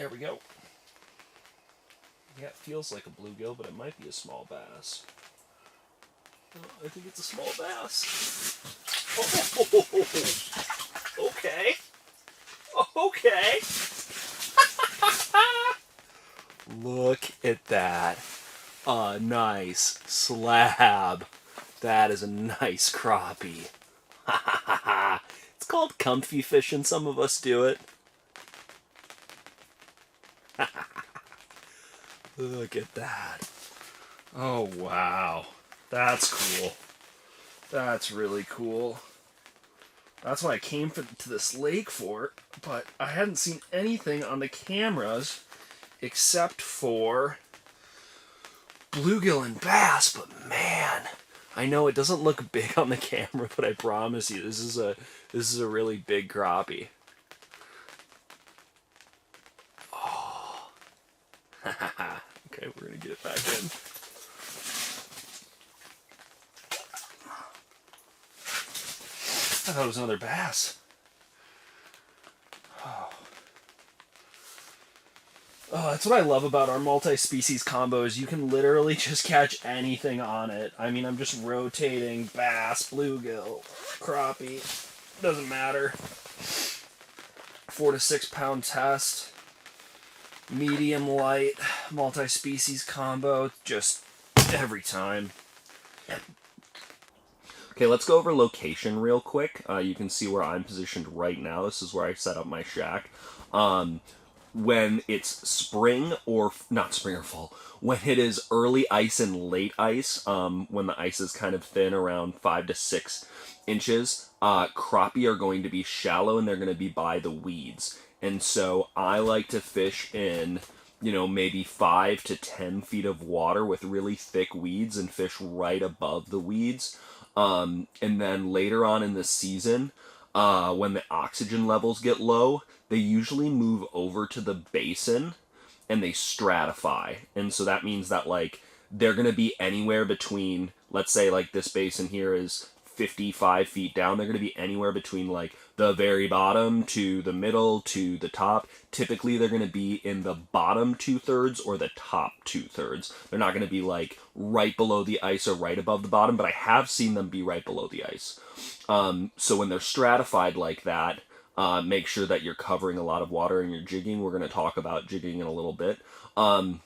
There we go. Yeah, it feels like a bluegill, but it might be a small bass. Oh, I think it's a small bass. Oh, okay. Okay. Look at that. A nice slab. That is a nice crappie. It's called comfy fishing. Some of us do it. Look at that. Oh, wow. That's cool. That's really cool. That's what I came to this lake for, but I hadn't seen anything on the cameras except for bluegill and bass, but man, I know it doesn't look big on the camera, but I promise you, this is a really big crappie. Oh. Okay, we're gonna get it back in. I thought it was another bass. Oh, that's what I love about our multi-species combos. You can literally just catch anything on it. I mean, I'm just rotating bass, bluegill, crappie. Doesn't matter. 4 to 6 pound test. Medium light, multi-species combo. Just every time. Okay, let's go over location real quick. You can see where I'm positioned right now. This is where I set up my shack. When it's spring or not spring or fall, when it is early ice and late ice, when the ice is kind of thin, around 5 to 6 inches, crappie are going to be shallow and they're going to be by the weeds. And so I like to fish in, maybe 5 to 10 feet of water with really thick weeds and fish right above the weeds. And then later on in the season, when the oxygen levels get low, they usually move over to the basin and they stratify. And so that means that, they're going to be anywhere between, let's say, this basin here is 55 feet down. They're going to be anywhere between, the very bottom to the middle to the top. Typically, they're going to be in the bottom 2/3 or the top 2/3. They're not going to be, right below the ice or right above the bottom, but I have seen them be right below the ice. So when they're stratified like that, make sure that you're covering a lot of water in your jigging. We're going to talk about jigging in a little bit. And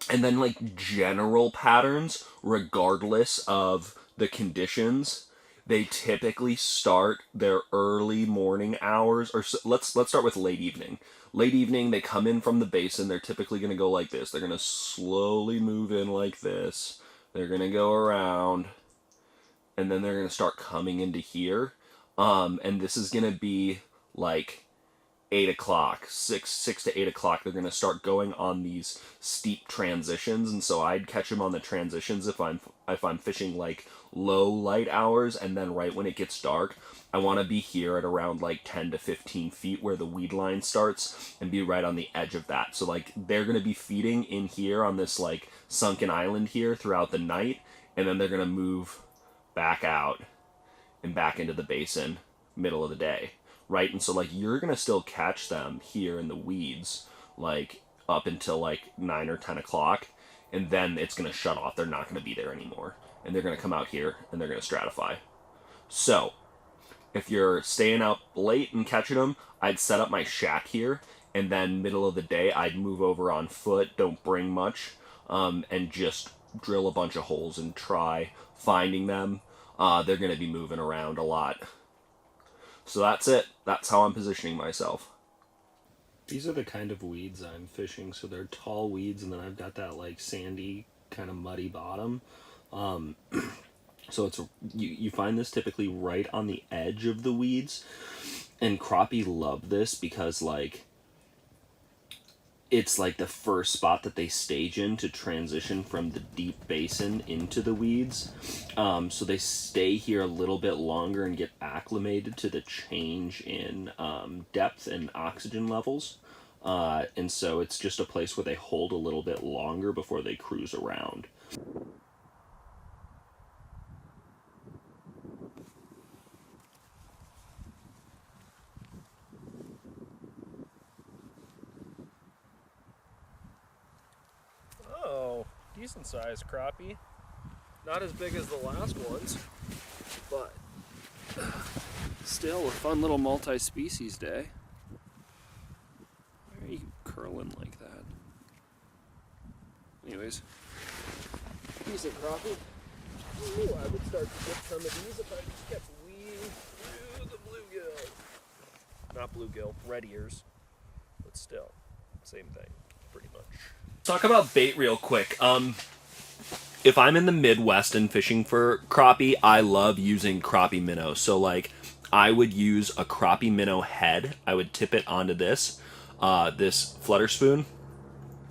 then, general patterns, regardless of the conditions, they typically start their early morning hours, or let's start with late evening. Late evening, they come in from the basin. They're typically going to go like this. They're going to slowly move in like this. They're going to go around, and then they're going to start coming into here. And this is going to be 8 o'clock, 6 to 8 o'clock. They're going to start going on these steep transitions, and so I'd catch them on the transitions if I'm fishing low light hours, and then right when it gets dark, I want to be here at around 10 to 15 feet where the weed line starts and be right on the edge of that. So they're going to be feeding in here on this sunken island here throughout the night, and then they're going to move back out and back into the basin middle of the day. Right, and so you're gonna still catch them here in the weeds up until 9 or 10 o'clock, and then it's gonna shut off. They're not gonna be there anymore, and they're gonna come out here and they're gonna stratify. So if you're staying up late and catching them, I'd set up my shack here, and then middle of the day I'd move over on foot. Don't bring much, and just drill a bunch of holes and try finding them. They're gonna be moving around a lot. So that's it. That's how I'm positioning myself. These are the kind of weeds I'm fishing. So they're tall weeds, and then I've got that sandy, kind of muddy bottom. So it's you find this typically right on the edge of the weeds, and crappie love this because it's the first spot that they stage in to transition from the deep basin into the weeds. So they stay here a little bit longer and get acclimated to the change in depth and oxygen levels. And so it's just a place where they hold a little bit longer before they cruise around. decent sized crappie. Not as big as the last ones, but still a fun little multi-species day. Why are you curling like that? Anyways, decent crappie. Ooh, I would start to get some of these if I just kept weaving through the bluegill. Not bluegill, red ears, but still, same thing, pretty much. Talk about bait real quick. If I'm in the Midwest and fishing for crappie, I love using crappie minnows. So like, I would use a crappie minnow head. I would tip it onto this flutter spoon,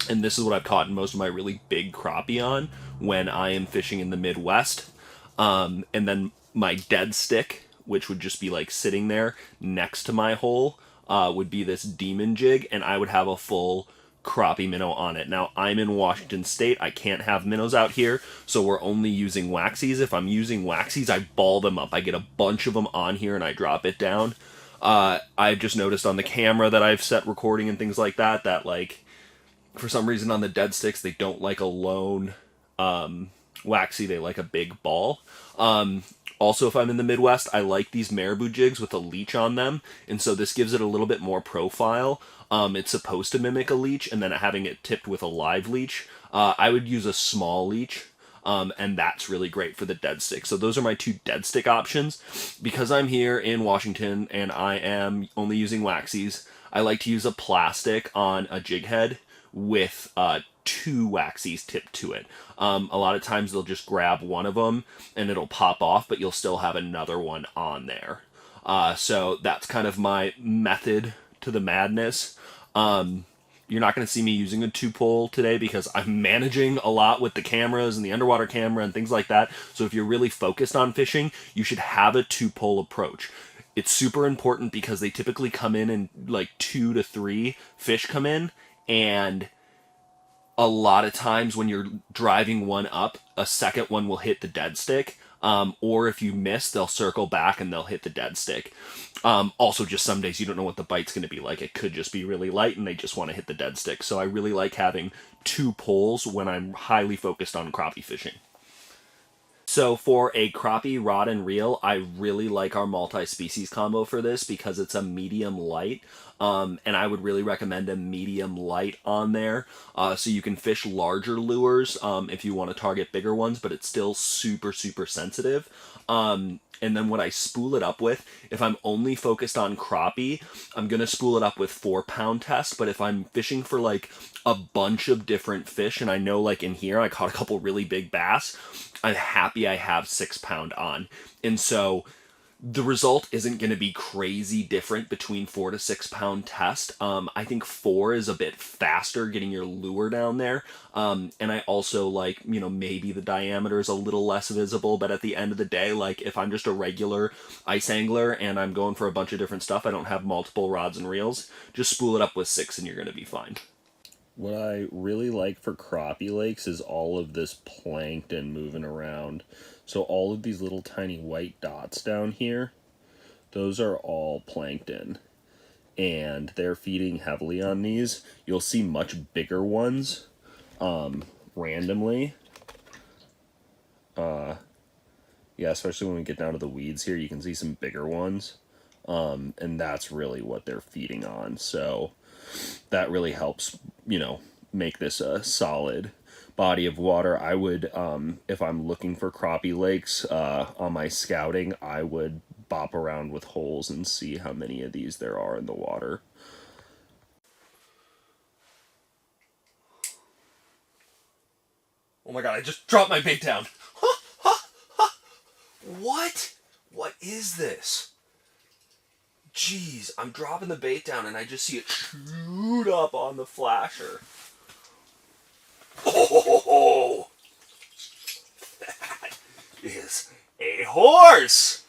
and this is what I've caught most of my really big crappie on when I am fishing in the Midwest. And then my dead stick, which would just be like sitting there next to my hole, would be this demon jig, and I would have a full crappie minnow on it. Now, I'm in Washington State. I can't have minnows out here, so we're only using waxies. If I'm using waxies, I ball them up. I get a bunch of them on here, and I drop it down. I've just noticed on the camera that I've set recording and things like that, that, like, for some reason on the dead sticks, they don't like a lone waxy. They like a big ball. Also, if I'm in the Midwest, I like these marabou jigs with a leech on them, and so this gives it a little bit more profile. It's supposed to mimic a leech, and then having it tipped with a live leech. I would use a small leech, and that's really great for the dead stick. So those are my two dead stick options. Because I'm here in Washington, and I am only using waxies, I like to use a plastic on a jig head with two waxies tipped to it. A lot of times they'll just grab one of them and it'll pop off, but you'll still have another one on there. So that's kind of my method to the madness. You're not going to see me using a 2-pole today because I'm managing a lot with the cameras and the underwater camera and things like that. So if you're really focused on fishing, you should have a 2-pole approach. It's super important because they typically come in like 2 to 3 fish come in, and a lot of times when you're driving one up, a second one will hit the dead stick. Or if you miss, they'll circle back and they'll hit the dead stick. Also, just some days you don't know what the bite's going to be like. It could just be really light and they just want to hit the dead stick. So I really like having 2 poles when I'm highly focused on crappie fishing. So for a crappie rod and reel, I really like our multi-species combo for this because it's a medium light. And I would really recommend a medium light on there. So you can fish larger lures if you want to target bigger ones, but it's still super, super sensitive. And then what I spool it up with, if I'm only focused on crappie, I'm going to spool it up with 4-pound test. But if I'm fishing for like a bunch of different fish, and I know like in here I caught a couple really big bass, I'm happy I have 6-pound on. And so the result isn't going to be crazy different between 4 to 6-pound test. I think 4 is a bit faster getting your lure down there. And I also like, you know, maybe the diameter is a little less visible, but at the end of the day, like if I'm just a regular ice angler and I'm going for a bunch of different stuff, I don't have multiple rods and reels, just spool it up with 6 and you're going to be fine. What I really like for crappie lakes is all of this plankton moving around. So all of these little tiny white dots down here, those are all plankton. And they're feeding heavily on these. You'll see much bigger ones randomly. Yeah, especially when we get down to the weeds here, you can see some bigger ones. And that's really what they're feeding on. So that really helps, you know, make this a solid body of water. I would, if I'm looking for crappie lakes on my scouting, I would bop around with holes and see how many of these there are in the water. Oh my god, I just dropped my bait down. What? What is this? Jeez, I'm dropping the bait down and I just see it shoot up on the flasher. Oh, that is a horse.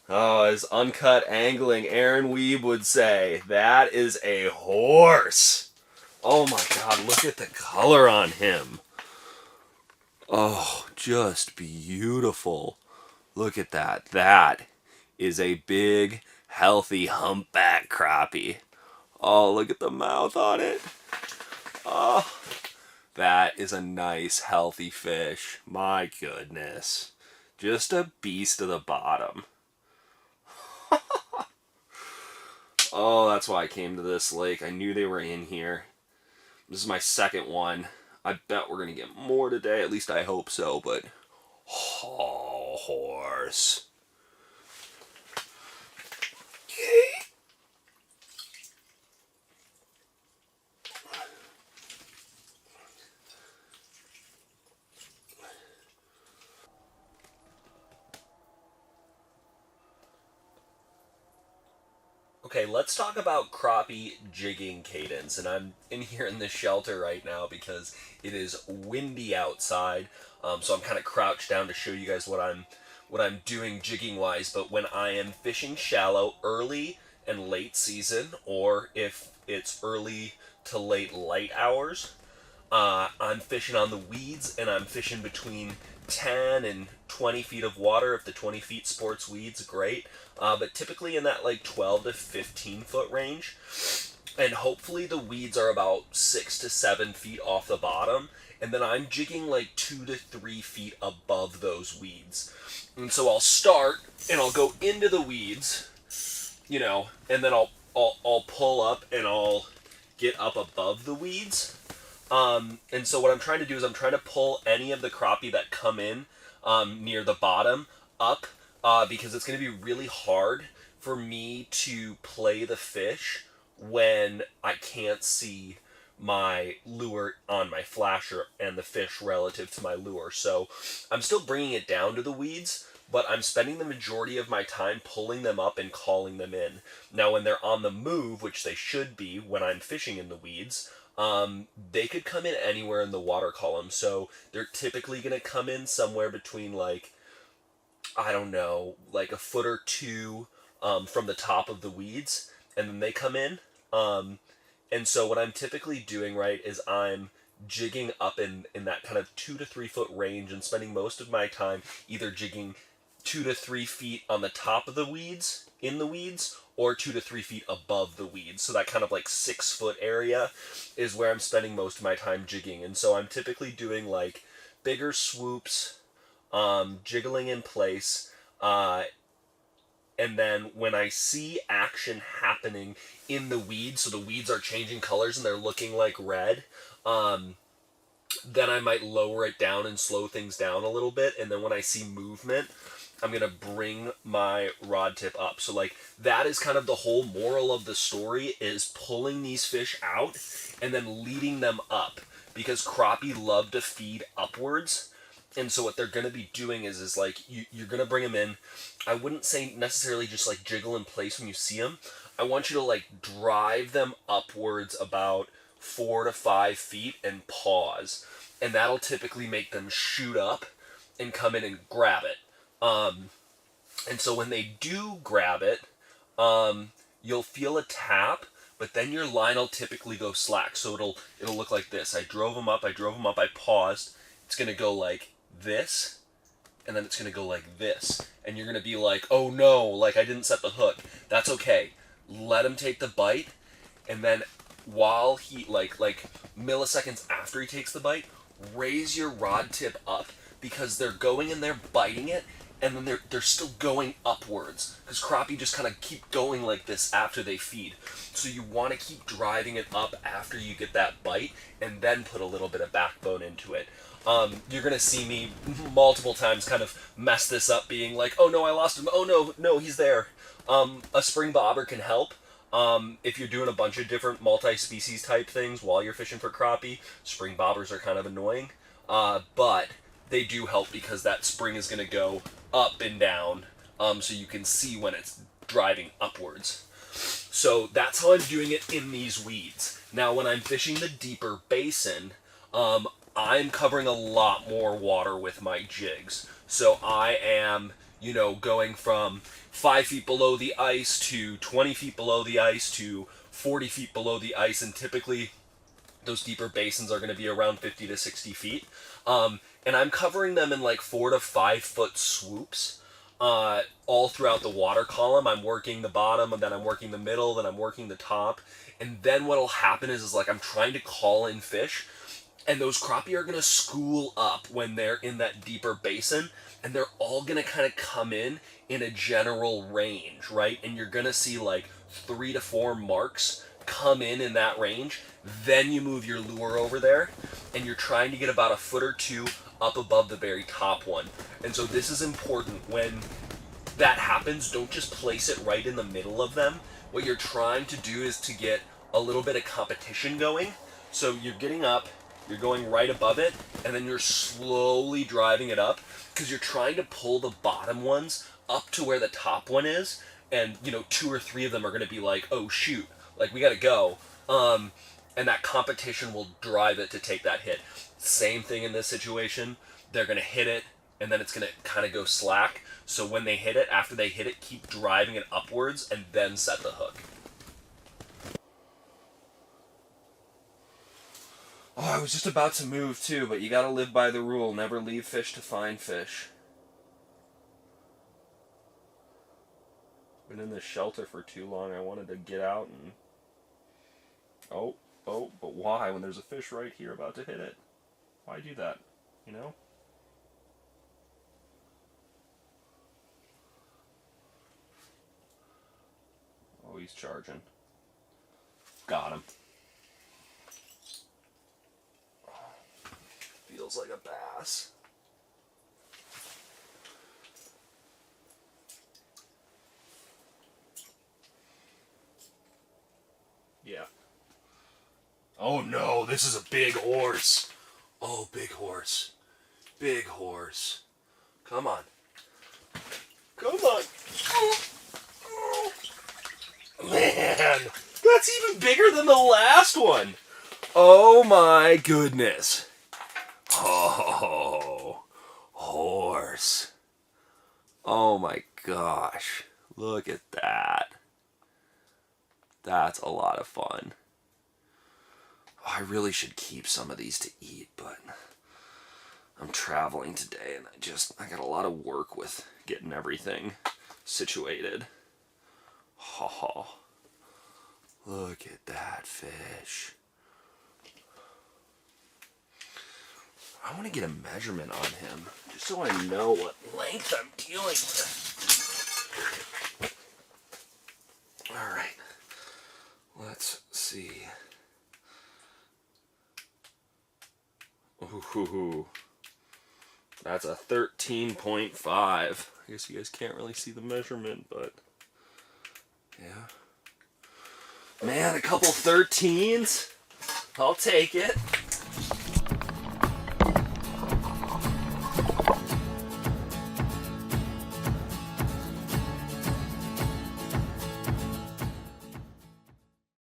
Oh, as Uncut Angling Aaron Weeb would say, that is a horse. Oh my god, look at the color on him. Oh, just beautiful. Look at that. That is a big, healthy humpback crappie. Oh, look at the mouth on it. Oh, That is a nice, healthy fish. My goodness. Just a beast of the bottom. Oh, that's why I came to this lake. I knew they were in here. This is my second one. I bet we're going to get more today. At least I hope so, but... Oh, horse. Okay, let's talk about crappie jigging cadence. And I'm in here in this shelter right now because it is windy outside. So I'm kind of crouched down to show you guys what I'm doing jigging wise. But when I am fishing shallow early and late season, or if it's early to late light hours, I'm fishing on the weeds, and I'm fishing between 10 and 20 feet of water. If the 20 feet sports weeds, great. But typically in that like 12 to 15 foot range. And hopefully the weeds are about 6 to 7 feet off the bottom. And then I'm jigging like 2 to 3 feet above those weeds. And so I'll start and I'll go into the weeds, you know, and then I'll pull up and I'll get up above the weeds. And so what I'm trying to do is I'm trying to pull any of the crappie that come in near the bottom up, because it's going to be really hard for me to play the fish when I can't see my lure on my flasher and the fish relative to my lure. So I'm still bringing it down to the weeds, but I'm spending the majority of my time pulling them up and calling them in. Now when they're on the move, which they should be when I'm fishing in the weeds, they could come in anywhere in the water column. So they're typically going to come in somewhere between like, I don't know, like a foot or two from the top of the weeds, and then they come in. And so what I'm typically doing, right, is I'm jigging up in that kind of 2 to 3 foot range and spending most of my time either jigging 2 to 3 feet on the top of the weeds, in the weeds, or 2 to 3 feet above the weeds. So that kind of like 6 foot area is where I'm spending most of my time jigging. And so I'm typically doing like bigger swoops, jiggling in place, and then when I see action happening in the weeds, so the weeds are changing colors and they're looking like red, then I might lower it down and slow things down a little bit. And then when I see movement, I'm going to bring my rod tip up. So like that is kind of the whole moral of the story, is pulling these fish out and then leading them up, because crappie love to feed upwards. And so what they're going to be doing is like, you're going to bring them in. I wouldn't say necessarily just like jiggle in place when you see them. I want you to like drive them upwards about 4 to 5 feet and pause. And that'll typically make them shoot up and come in and grab it. And so when they do grab it, you'll feel a tap, but then your line will typically go slack. So it'll look like this. I drove them up, I paused. It's going to go like this, and then it's going to go like this. And you're going to be like, oh no, like I didn't set the hook. That's okay. Let him take the bite, and then while he, like milliseconds after he takes the bite, raise your rod tip up, because they're going and they're biting it, and then they're still going upwards, because crappie just kind of keep going like this after they feed. So you want to keep driving it up after you get that bite, and then put a little bit of backbone into it. You're going to see me multiple times kind of mess this up, being like, oh no, I lost him. Oh no, he's there. A spring bobber can help. If you're doing a bunch of different multi-species type things while you're fishing for crappie, spring bobbers are kind of annoying. But they do help, because that spring is going to go up and down, so you can see when it's driving upwards. So that's how I'm doing it in these weeds. Now when I'm fishing the deeper basin, I'm covering a lot more water with my jigs. So I am, going from 5 feet below the ice to 20 feet below the ice to 40 feet below the ice, and typically those deeper basins are going to be around 50 to 60 feet. And I'm covering them in like 4 to 5 foot swoops, all throughout the water column. I'm working the bottom, and then I'm working the middle, then I'm working the top. And then what'll happen is like I'm trying to call in fish, And those crappie are going to school up when they're in that deeper basin, and they're all going to kind of come in a general range, right? And you're going to see like 3 to 4 marks come in that range. Then you move your lure over there, and you're trying to get about a foot or 2 up above the very top one. And so this is important. When that happens, don't just place it right in the middle of them. What you're trying to do is to get a little bit of competition going. So you're getting up, you're going right above it, and then you're slowly driving it up, because you're trying to pull the bottom ones up to where the top one is. And 2 or 3 of them are going to be like, oh shoot, like we got to go. And that competition will drive it to take that hit. Same thing in this situation. They're going to hit it, and then it's going to kind of go slack. So when they hit it, after they hit it, keep driving it upwards and then set the hook. Oh, I was just about to move too, but you gotta live by the rule. Never leave fish to find fish. Been in this shelter for too long. I wanted to get out and... Oh, but why when there's a fish right here about to hit it? Why do that, Oh, he's charging. Got him. Feels like a bass. Yeah. Oh no, this is a big horse. Oh, big horse. Big horse. Come on. Come on. Oh. Man, that's even bigger than the last one. Oh my goodness. Oh, horse. Oh my gosh. Look at that. That's a lot of fun. Oh, I really should keep some of these to eat, but I'm traveling today and I got a lot of work with getting everything situated. Oh, look at that fish. I want to get a measurement on him, just so I know what length I'm dealing with. Alright, let's see. Ooh, that's a 13.5. I guess you guys can't really see the measurement, but yeah. Man, a couple 13s. I'll take it.